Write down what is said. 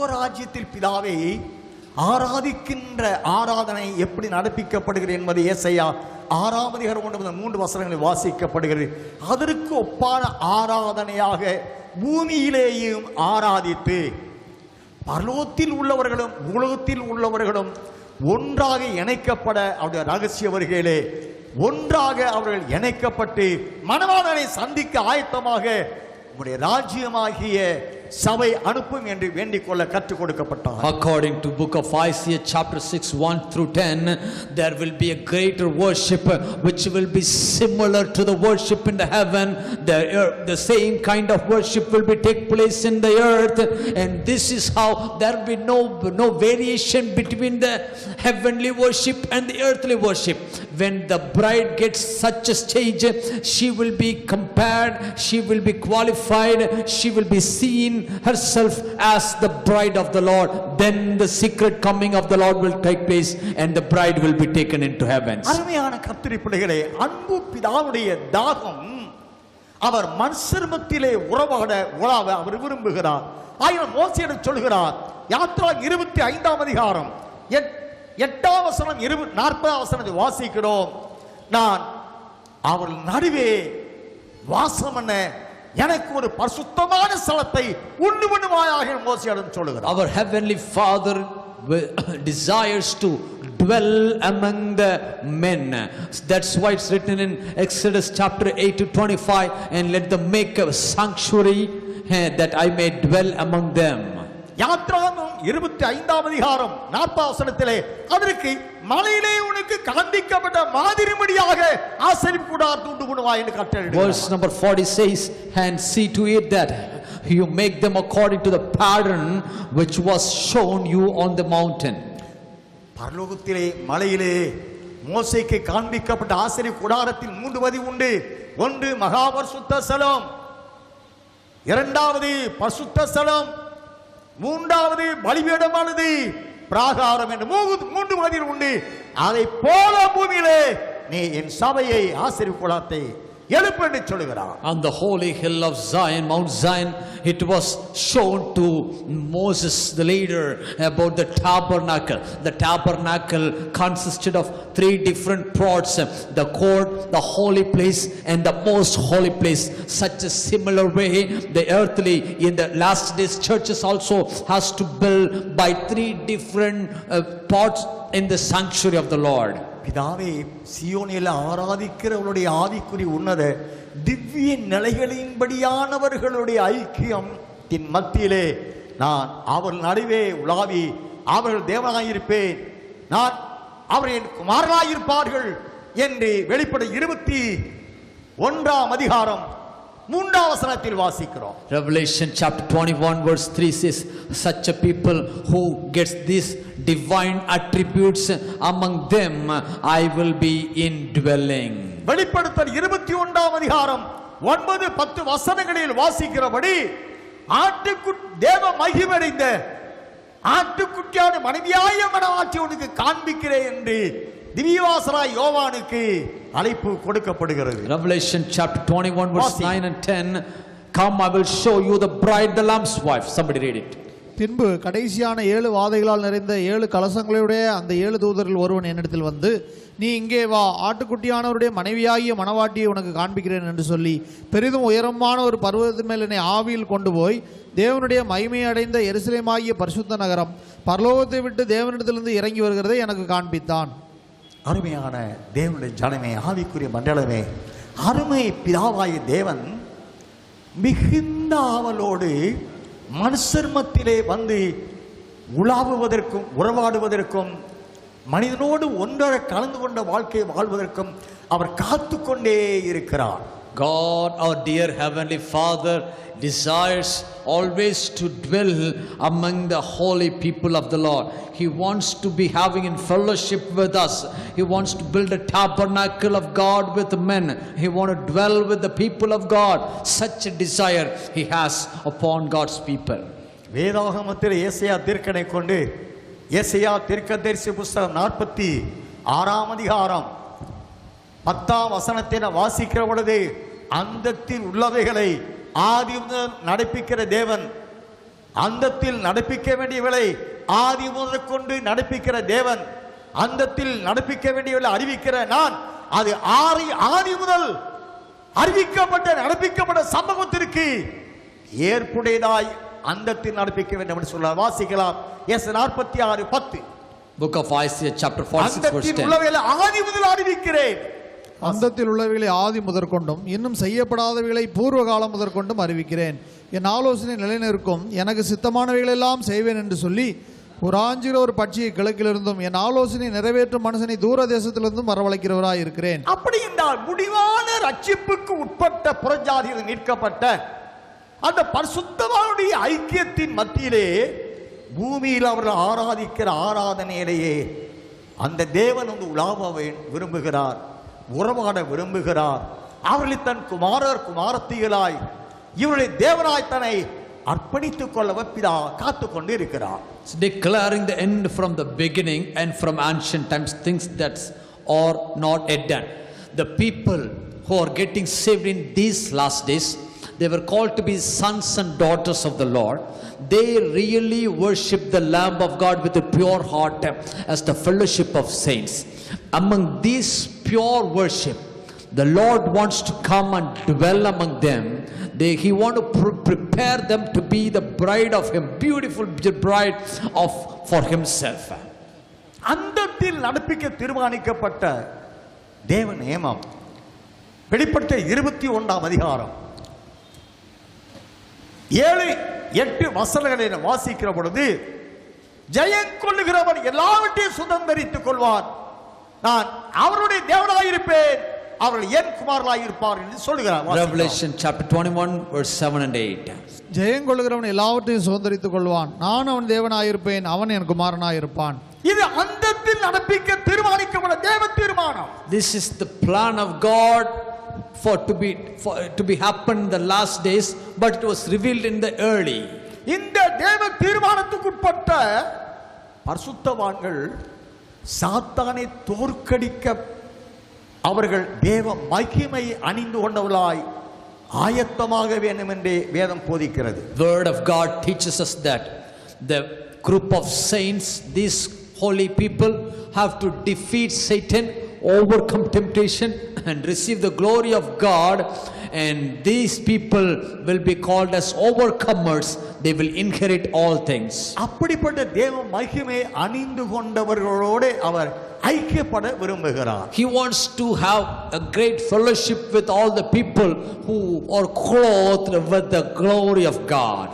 பரலோகராஜ்யத்தில் பிதாவை ஆராதிக்கின்ற ஆராதனை எப்படி நடப்பிக்கப்படுகிறது என்பது ஏசாயா 6ஆம் அதிகாரம் 1-3 வசனங்களில் வாசிக்கப்படுகிறது. அதற்கு ஒப்பான ஆராதனையாக பூமியிலேயும் ஆராதித்து பரலோகத்தில் உள்ளவர்களும் உலகத்தில் உள்ளவர்களும் ஒன்றாக இணைக்கப்பட அவருடைய ரகசிய வருகையிலே ஒன்றாக அவர்கள் இணைக்கப்பட்டு மணவாளனை சந்திக்க ஆயத்தமாக உங்களுடைய ராஜ்யமாகிய சபை அனுப்பும் என்று வேண்டிக் கொள்ள கற்றுக் கொடுக்கப்பட்டார். According to book of Isaiah chapter 6:1-10, there will be a greater worship which will be similar to the worship in the heaven. The same kind of worship will be take place in the earth, and this is how there will be no variation between the heavenly worship and the earthly worship. When the bride gets such a stage, she will be compared, she will be qualified, she will be seen herself as the bride of the Lord. Then the secret coming of the Lord will take place and the bride will be taken into heaven. அருமையான கர்த்தருடைய பிள்ளைகளே, அன்பு பிதாவுடைய தாகம் அவர் மனுஷர்மத்திலே உலாவ அவர் விரும்புகிறார். ஆயிரம் மோசேயிடம் சொல்கிறார். யாத்ரா 25ஆம் அதிகாரம் 8ஆம் வசனம் 40ஆம் வசனத்தை வாசிக்கிறோம். நான் அவள் நடுவே வாசம் பண்ண எனக்கு ஒரு பரிசுத்தமான ஸ்தலத்தை உண்டு பண்ணுவாயாக மோசேயிடம் சொல்கிறார். Our heavenly Father desires to dwell among the men. That's why it's written in Exodus chapter 8-25, and let them make a sanctuary that I may dwell among them. யாத்ராகமம் 25ஆம் அதிகாரம் 40ஆம் வசனத்திலே அதற்கு மலையிலே உனக்கு காண்பிக்கப்பட்ட மாதிரிபடியாக ஆசரிப்பு கூடாரத்தை உண்டு பண்ணுவாய் என்று கட்டளையிடுகிறார். Verse number 40 says, and see to it that you make them according to the pattern which was shown you on the mountain. பரலோகத்திலே மலையிலே மோசேக்கு காண்பிக்கப்பட்ட ஆசரிப்பு கூடாரத்தில் 3 வதி உண்டு. ஒன்று மகா பரிசுத்த ஸ்தலம், இரண்டாவது பரிசுத்த ஸ்தலம், மூன்றாவது பலிபீடமானது, பிராகாரம் என்று 3 மதில் உண்டு. அதை போல பூமியிலே நீ என் சபையை ஆசரிப்பு கூடாரத்தை எழுப்பு என்று சொல்கிறார். On the holy hill of Zion, Mount Zion, it was shown to Moses the leader about the tabernacle. The tabernacle consisted of 3 different parts: the court, the holy place, and the most holy place. Such a similar way the earthly in the last days churches also has to build by 3 different parts in the sanctuary of the Lord. பிதாவே, சியோனில் ஆராதிக்கிறவர்களுடைய ஆவிக்குரிய உன்னத திவ்ய நிலைகளின்படியானவர்களுடைய ஐக்கியத்தின் மத்தியிலே நான் அவர் நடுவே உலாவி அவர்கள் தேவனாயிருப்பேன், நான் அவர்கள் குமாரனாயிருப்பார்கள் என்று வெளிப்பட 21ஆம் அதிகாரம் 3ஆம் வசனத்தில் வாசிக்கிறோம். Revelation chapter 21 verse 3 says, such a people who gets these divine attributes, among them I will be indwelling. வெளிப்படுத்தல் 21ஆம் அதிகாரம் 9-10 வசனங்களில் வாசிக்கிறபடி தேவ மகிமையடைந்த ஆட்டுக்குட்டியான மனைவியாய மணவாட்டி உனக்கு காண்பிக்கிறேன் என்று திவ்யவாசனாய் யோவானுக்கு அழைப்பு கொடுக்கப்படுகிறது. Revelation chapter 21 verse 9 and 10, come I will show you the bride, the lamb's wife. Somebody read it. பின்பு கடைசியான 7 வாதைகளால் நிறைந்த 7 கலசங்களுடைய அந்த 7 தூதர்கள் ஒருவன் என்னிடத்தில் வந்து, நீ இங்கே வா, ஆட்டுக்குட்டியானவருடைய மனைவியாகிய மணவாட்டியை உனக்கு காண்பிக்கிறேன் என்று சொல்லி பெரிதும் உயரமான ஒரு பர்வதத்தின் மேல் என்னை ஆவியில் கொண்டு போய் தேவனுடைய மகிமை அடைந்த எருசலேமாகிய பரிசுத்த நகரம் பரலோகத்தை விட்டு தேவனிடத்திலிருந்து இறங்கி வருகிறதை எனக்கு காண்பித்தான். அருமையான தேவனுடைய ஜனமே, ஆவிக்குரிய மண்டலமே, அருமை பிதாவாய தேவன் மிகுந்த ஆவலோடு மனுஷர் மத்தியிலே வந்து உலாவுவதற்கும் உறவாடுவதற்கும் மனிதனோடு ஒன்றரை கலந்து கொண்ட வாழ்க்கையை வாழ்வதற்கும் அவர் காத்து கொண்டே இருக்கிறார். God, our dear heavenly Father, desires always to dwell among the holy people of the Lord. He wants to be having in fellowship with us. He wants to build a tabernacle of God with men. He wants to dwell with the people of God. Such a desire he has upon God's people. வேதாகமத்தில் ஏசாயா தீர்க்கனை கொண்டு ஏசாயா தீர்க்கதரிசி புத்தகம் 46ஆம் அதிகாரம் 10ஆம் வசனத்தை வாசிக்கிற பொழுது அந்தத்தில் உள்ளவைகளை ஆதி நடப்பிக்கிற தேவன் அந்தத்தில் நடப்பிக்க வேண்டியவளை ஆதி முதற்கொண்டு நடப்பிக்கிற தேவன், அந்தத்தில் நடப்பிக்க வேண்டியவளை அறிவிக்கிற நான், அது ஆதி முதல் அறிவிக்கப்பட்ட நடப்பிக்கப்பட்ட சம்பவத்திற்கு ஏற்புடையதாய் அந்தத்தில் நடப்பிக்க வேண்டும் என்று சொல்ல வாசிக்கலாம். எஸ் 46:10. Book of Isaiah chapter 46 verse அந்தத்தில் 10. உள்ளவைகளை ஆதி முதல் அறிவிக்கிறேன். அந்தத்தில் உள்ளவைகளை ஆதி முதற்கொண்டும் இன்னும் செய்யப்படாதவைகளை பூர்வ காலம் முதற்கொண்டும் அறிவிக்கிறேன். என் ஆலோசனை நிலைநிற்கும், எனக்கு சித்தமானவைகளெல்லாம் செய்வேன் என்று சொல்லி புறாஞ்சிற ஒரு பட்சியை கிழக்கிலிருந்தும் என் ஆலோசனை நிறைவேற்றும் மனுஷனை தூர தேசத்திலிருந்தும் வரவழைக்கிறவராய் இருக்கிறேன். அப்படி என்றால் முடிவான ரட்சிப்புக்கு உட்பட்ட புறஜாதியில் மீட்கப்பட்ட அந்த பரிசுத்தவானுடைய ஐக்கியத்தின் மத்தியிலே பூமியில் அவர்கள் ஆராதிக்கிற ஆராதனையிலேயே அந்த தேவன் வந்து உலாவ விரும்புகிறார், உறவாட விரும்புகிறார். அவர்களை தன் குமாரர் குமாரத்திகளாய் இவருடைய தேவனாய் தன்னை அர்ப்பணித்துக் கொள்ள பிதா காத்து கொண்டு இருக்கிறார். It's declaring the end from the beginning and from ancient times, things that are not yet done. The people who are getting saved in these last days, they were called to be sons and daughters of the Lord. They really worship the Lamb of God with a pure heart as the fellowship of saints. Among these pure worship, the Lord wants to come and dwell among them. He wants to prepare them to be the bride of Him, beautiful bride for Himself. அந்தத்தில் நடப்பிக்க தீர்மானிக்கப்பட்ட தேவ நியமம் வெளிப்படுத்த 21ஆம் அதிகாரம் 7-8 வசனங்களை வாசிக்கிற பொழுது, ஜெயம் கொள்ளுகிறவன் எல்லாவற்றையும் சுதந்தரித்துக் கொள்வான், நான் அவருடைய தேவனாயிருப்பேன், அவர்கள் என் குமாரர்களாயிருப்பார்கள் என்று சொல்லுகிறார். Revelation chapter 21 verse 7 and 8. ஜெயம் கொள்ளுகிறவன் எல்லாவற்றையும் சுதந்தரித்துக் கொள்வான், நான் அவன் தேவனாயிருப்பேன், அவன் என் குமாரனாயிருப்பான். இது அந்தத்தில் நடப்பிக்க தீர்மானிக்கப்பட்ட தேவ தீர்மானம். This is the plan of God to be happen in the last days, but it was revealed in the early. இந்த தேவ தீர்மானத்துக்குட்பட்ட பரிசுத்தவான்கள் சாத்தானை தோற்கடிக்க அவர்கள் தேவ மகிமை அணிந்து கொண்டவர்களாய் ஆயத்தமாக வேண்டும் என்று வேதம் போதிக்கிறது. Word of God teaches us that the group of saints, these holy people, have to defeat Satan, overcome temptation and receive the glory of God, and these people will be called as overcomers. They will inherit all things. அப்படிப்பட்ட தேவ மகிமை அணிந்து கொண்டவர்களோடு அவர் ஐக்கியப்பட விரும்புகிறார். He wants to have a great fellowship with all the people who are clothed with the glory of God.